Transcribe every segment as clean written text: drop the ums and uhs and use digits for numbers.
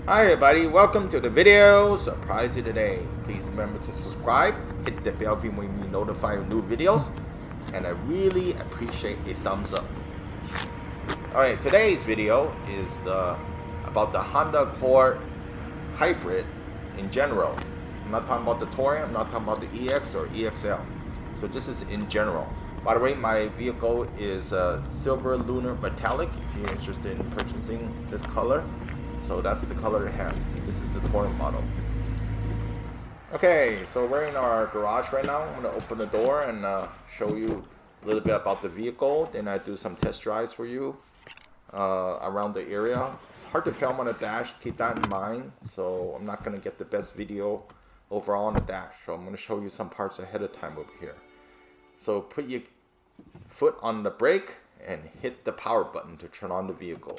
Hi everybody, welcome to the video. Surprise you today. Please remember to subscribe, hit the bell when you notify of new videos, and I really appreciate a thumbs up. Alright, today's video is about the Honda Accord Hybrid in general. I'm not talking about the Touring, I'm not talking about the EX or EXL. So this is in general. By the way, my vehicle is silver lunar metallic if you're interested in purchasing this color. So that's the color it has. This is the Touring model. Okay, so we're in our garage right now. I'm going to open the door and show you a little bit about the vehicle. Then I do some test drives for you around the area. It's hard to film on the dash, keep that in mind. So I'm not going to get the best video overall on the dash. So I'm going to show you some parts ahead of time over here. So put your foot on the brake and hit the power button to turn on the vehicle.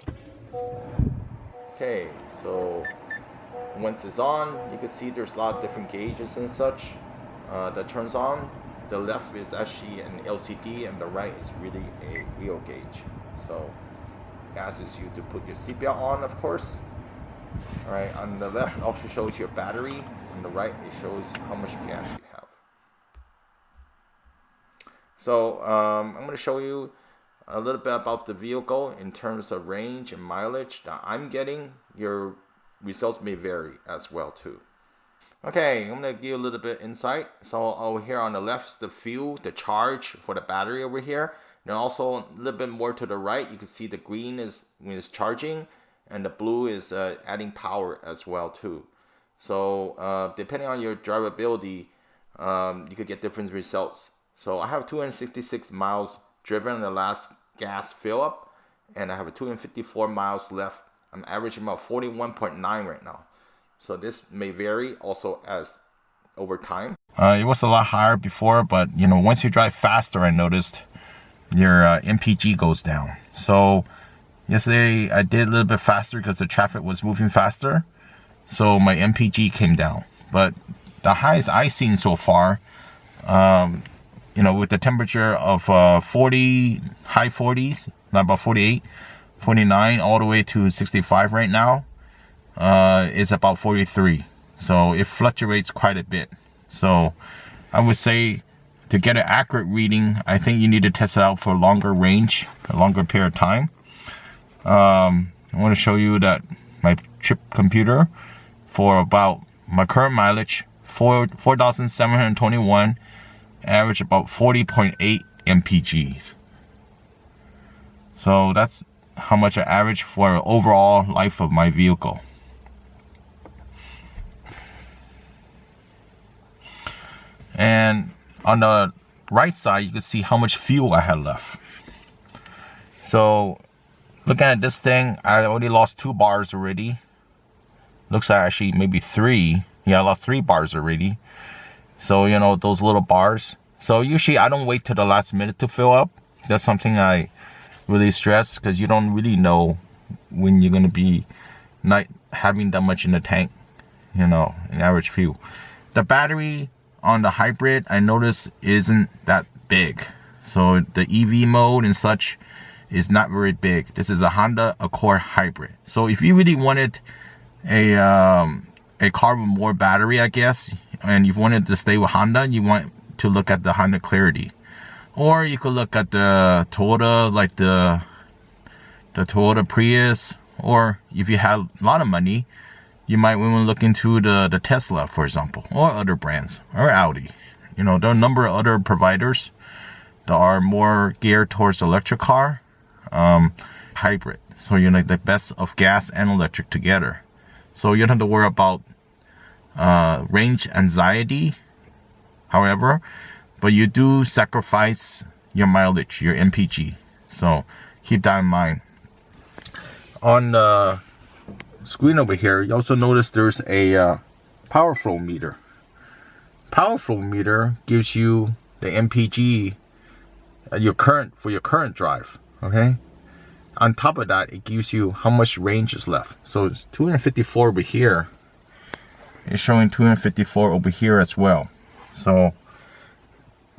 Okay, so once it's on, you can see there's a lot of different gauges and such that turns on. The left is actually an LCD and the right is really a wheel gauge. So it asks you to put your seatbelt on, of course. Alright, on the left it also shows your battery. On the right it shows how much gas you have. So I'm going to show you a little bit about the vehicle in terms of range and mileage that I'm getting. Your results may vary as well too. Okay, I'm going to give you a little bit insight. So over here on the left is the fuel, the charge for the battery over here. And also a little bit more to the right, you can see the green is when it's charging and the blue is adding power as well too. So depending on your drivability, you could get different results. So I have 266 miles driven on the last gas fill up, and I have 254 miles left. I'm averaging about 41.9 right now. So this may vary also as over time. It was a lot higher before, but you know, once you drive faster, I noticed your MPG goes down. So yesterday I did a little bit faster because the traffic was moving faster. So my MPG came down. But the highest I've seen so far, you know, with the temperature of 40, high 40s, not about 48, 49, all the way to 65 right now, is about 43. So it fluctuates quite a bit. So I would say to get an accurate reading, I think you need to test it out for a longer range, a longer period of time. I want to show you that my trip computer for about my current mileage, 4,721, average about 40.8 MPGs. So that's how much I average for overall life of my vehicle. And on the right side, you can see how much fuel I had left. So looking at this thing, I already lost 2 bars already. Looks like actually maybe 3. Yeah, I lost 3 bars already. So, you know, those little bars. So usually I don't wait till the last minute to fill up. That's something I really stress because you don't really know when you're going to be not having that much in the tank, you know, in average fuel. The battery on the hybrid, I noticed, isn't that big. So the EV mode and such is not very big. This is a Honda Accord Hybrid. So if you really wanted a car with more battery, I guess, and you wanted to stay with Honda, you want to look at the Honda Clarity, or you could look at the Toyota, like the Toyota Prius, or if you have a lot of money, you might want to look into the Tesla, for example, or other brands, or Audi. You know, there are a number of other providers that are more geared towards electric car, hybrid. So you're like the best of gas and electric together. So you don't have to worry about range anxiety, however, but you do sacrifice your mileage, your MPG. So keep that in mind. On the screen over here, you also notice there's a power flow meter. Power flow meter gives you the MPG for your current drive. Okay. On top of that, it gives you how much range is left. So it's 254 over here. It's showing 254 over here as well. So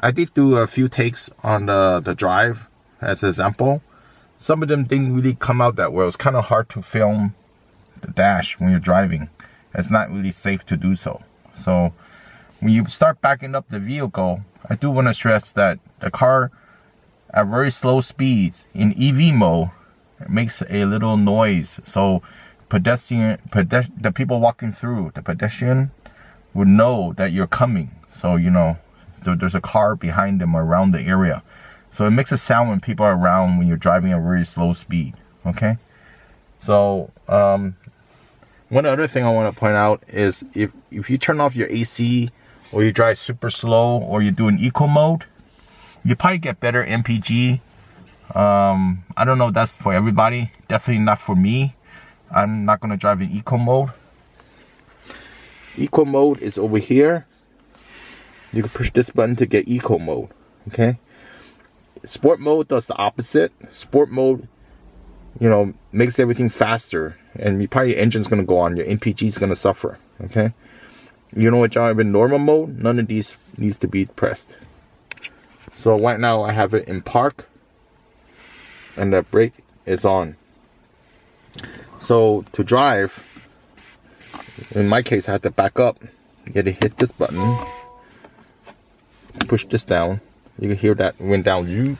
I did do a few takes on the drive as an example. Some of them didn't really come out that well. It's kind of hard to film the dash when you're driving. It's not really safe to do so. So when you start backing up the vehicle, I do want to stress that the car at very slow speeds in EV mode, it makes a little noise. So the people walking through, the pedestrian would know that you're coming. So, you know, there's a car behind them around the area. So it makes a sound when people are around when you're driving at very slow speed. Okay. So, one other thing I want to point out is if you turn off your AC or you drive super slow or you do an eco mode, you probably get better MPG. I don't know if that's for everybody. Definitely not for me. I'm not going to drive in eco mode. Eco mode is over here. You can push this button to get eco mode. Okay. Sport mode does the opposite. Sport mode, you know, makes everything faster, and your engine's gonna go on. Your MPG is gonna suffer. Okay. You know what, drive in normal mode, none of these needs to be pressed. So right now I have it in park, and the brake is on. So to drive, in my case, I have to back up. You gotta hit this button, push this down. You can hear that went down.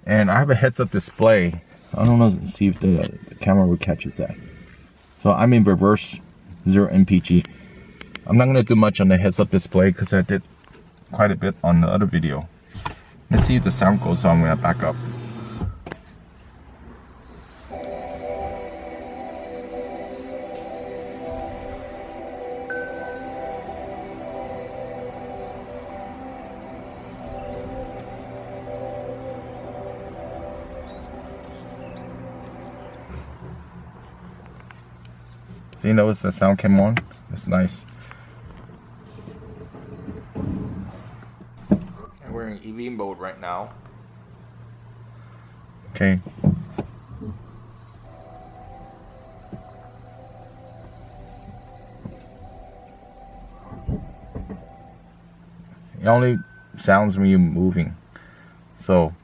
And I have a heads-up display. I don't know, see if the camera catches that. So I'm in reverse, 0 MPG. I'm not gonna do much on the heads-up display because I did quite a bit on the other video. Let's see if the sound goes on when I back up. So you notice the sound came on? It's nice. And we're in EV mode right now. Okay. It only sounds when you're moving. So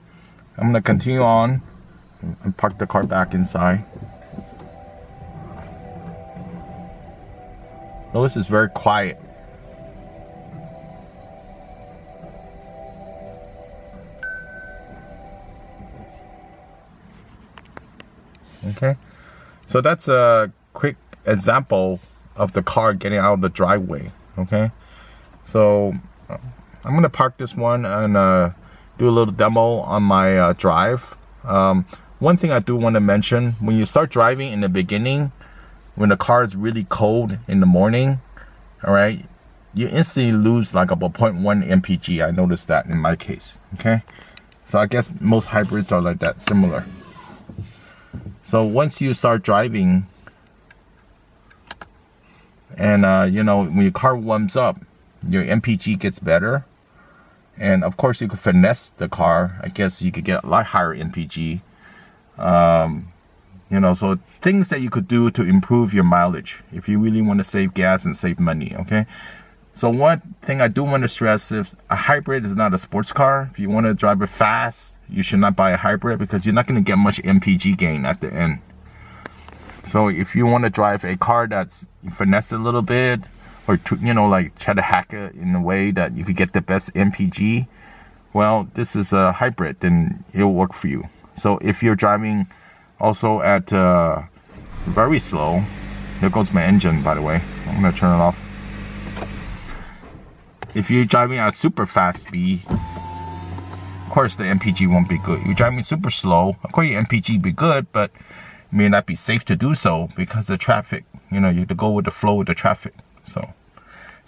I'm gonna continue on and park the car back inside. Notice it's very quiet. Okay, so that's a quick example of the car getting out of the driveway. Okay, so I'm gonna park this one and do a little demo on my drive. One thing I do want to mention, when you start driving in the beginning, when the car is really cold in the morning, all right, you instantly lose like about 0.1 MPG. I noticed that in my case. Okay, so I guess most hybrids are like that, similar. So once you start driving and you know, when your car warms up, your MPG gets better. And of course you could finesse the car. I guess you could get a lot higher MPG. You know, so things that you could do to improve your mileage if you really want to save gas and save money. Okay, so one thing I do want to stress is a hybrid is not a sports car. If you want to drive it fast, you should not buy a hybrid because you're not going to get much MPG gain at the end. So if you want to drive a car that's finesse a little bit, or to, you know, like try to hack it in a way that you could get the best MPG, well, this is a hybrid, then it'll work for you. So if you're driving also at very slow, there goes my engine, by the way. I'm gonna turn it off. If you're driving at super fast speed, of course the MPG won't be good. You're driving super slow, of course your MPG will be good, but it may not be safe to do so because the traffic, you know, you have to go with the flow of the traffic. So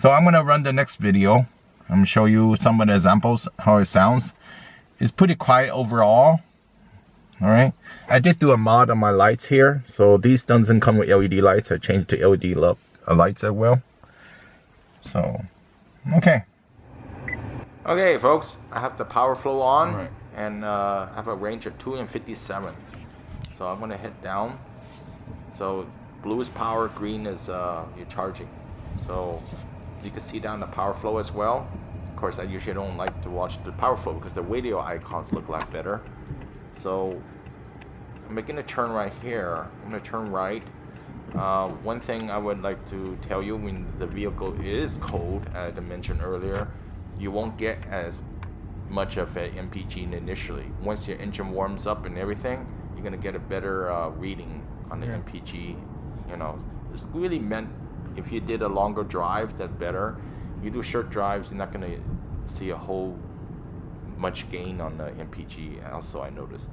I'm gonna run the next video. I'm gonna show you some of the examples, how it sounds. It's pretty quiet overall. All right, I did do a mod on my lights here, so these doesn't come with LED lights. I changed to LED lights as well. So okay, folks, I have the power flow on, right, and I have a range of 257. So I'm gonna hit down. So blue is power, green is you're charging. So you can see down the power flow as well. Of course, I usually don't like to watch the power flow because the radio icons look a lot better. So I'm making a turn right here. I'm gonna turn right, One thing I would like to tell you, when the vehicle is cold, as I mentioned earlier, you won't get as much of an MPG initially. Once your engine warms up and everything, you're gonna get a better reading on the MPG. You know, it's really meant if you did a longer drive, that's better. You do short drives, you're not gonna see a whole much gain on the MPG. Also, I noticed.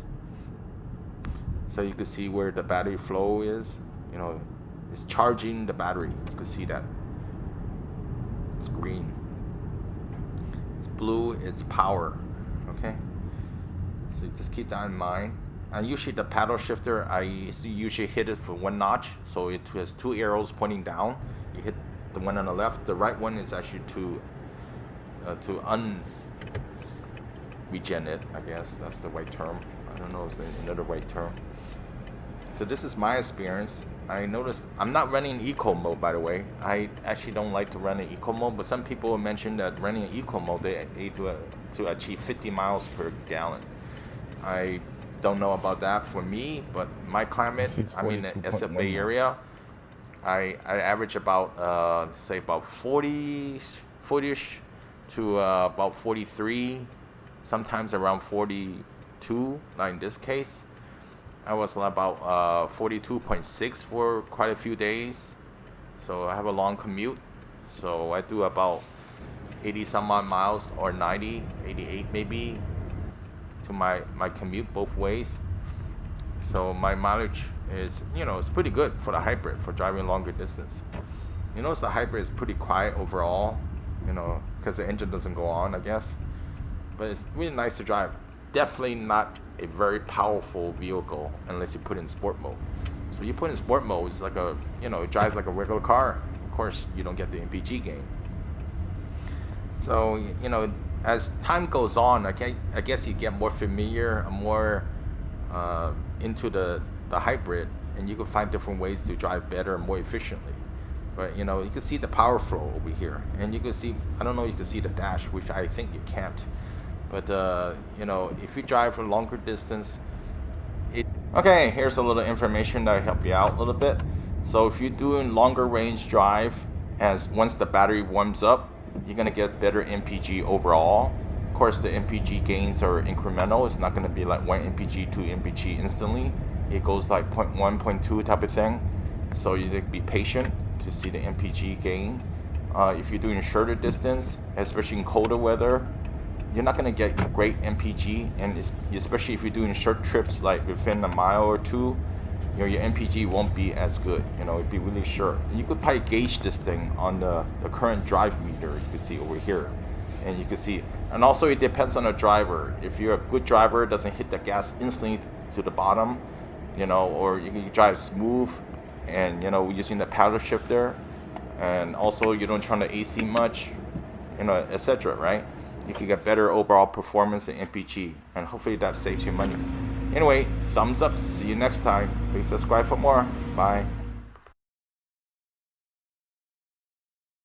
So you can see where the battery flow is. You know, it's charging the battery. You can see that. It's green. It's blue. It's power. Okay. So just keep that in mind. And usually the paddle shifter, I usually hit it for one notch, so it has two arrows pointing down. You hit the one on the left. The right one is actually to regen it. I guess that's the right term. I don't know if there's another right term. So this is my experience. I noticed I'm not running eco mode, by the way. I actually don't like to run in eco mode, but some people mentioned that running in eco mode they able to achieve 50 miles per gallon. I don't know about that for me, but my climate, I'm in the SF Bay Area. I average about say about 40-ish to about 43, sometimes around 42. Like in this case, I was about 42.6 for quite a few days. So I have a long commute. So I do about 80 some odd miles, or 90, 88 maybe, to my commute both ways. So my mileage is, you know, it's pretty good for the hybrid, for driving longer distance. You notice the hybrid is pretty quiet overall, you know, because the engine doesn't go on, I guess. But it's really nice to drive. Definitely not a very powerful vehicle unless you put in sport mode. So you put in sport mode, it's like a, you know, it drives like a regular car. Of course, you don't get the MPG gain. So, you know, as time goes on, I guess you get more familiar, more into the hybrid, and you can find different ways to drive better and more efficiently. But, you know, you can see the power flow over here, and you can see, I don't know if you can see the dash, which I think you can't. But, you know, if you drive for longer distance, okay, here's a little information that will help you out a little bit. So if you're doing longer range drive, as once the battery warms up, you're going to get better MPG overall. Of course, the MPG gains are incremental. It's not going to be like 1 MPG, 2 MPG instantly. It goes like 0.1, 0.2 type of thing. So you need to be patient to see the MPG gain. If you're doing shorter distance, especially in colder weather, you're not going to get great MPG. And especially if you're doing short trips like within a mile or two, you know, your MPG won't be as good. You know, it'd be really short. You could probably gauge this thing on the current drive meter. You can see over here, and you can see. And also, it depends on the driver. If you're a good driver, it doesn't hit the gas instantly to the bottom, you know, or you can drive smooth, and you know, using the paddle shifter, and also you don't turn the AC much, you know, etc. Right? You can get better overall performance in MPG, and hopefully that saves you money. Anyway, thumbs up. See you next time. Please subscribe for more. Bye.